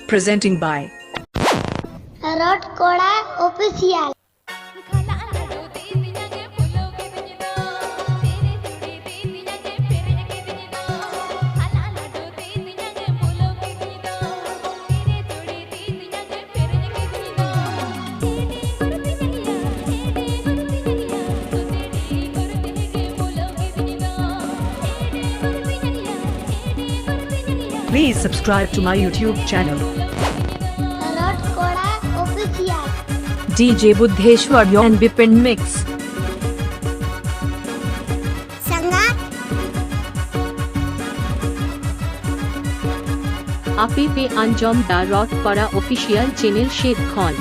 Presenting by KORA official. Please subscribe to my YouTube channel KORA official. DJ Buddheshwar and Bipin Mix. Sangat. আপে পে আঞ্জম দা রট করা অফিসিয়াল চ্যানেল শেদ খান।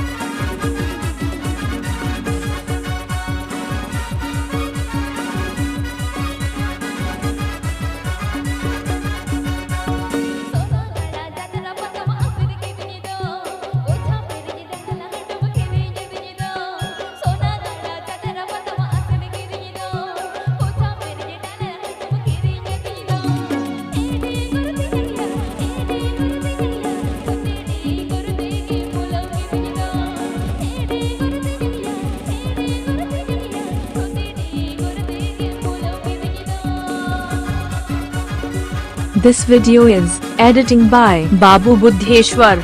This video is editing by Babu Buddheshwar.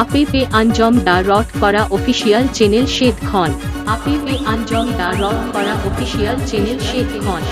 আপে পে আঞ্জম দা রট করা অফিসিয়াল চ্যানেল শেদ খান। আপে পে আঞ্জম দা রট করা অফিসিয়াল চ্যানেল শেদ খান।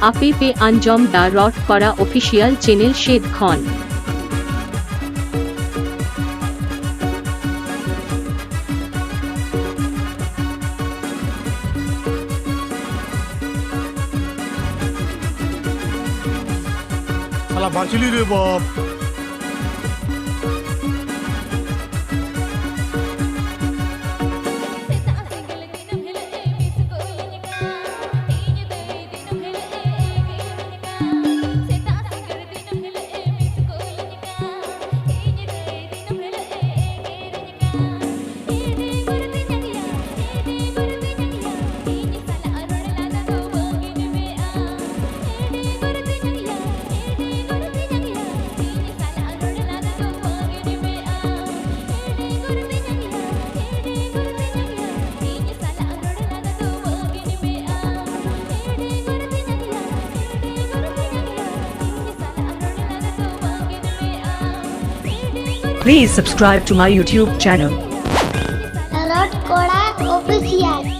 আপে পে আঞ্জম দা রট করা অফিসিয়াল চ্যানেল শেদ খান। শালা বাঁচিলি রে বাপ। Please subscribe to my YouTube channel KORA official.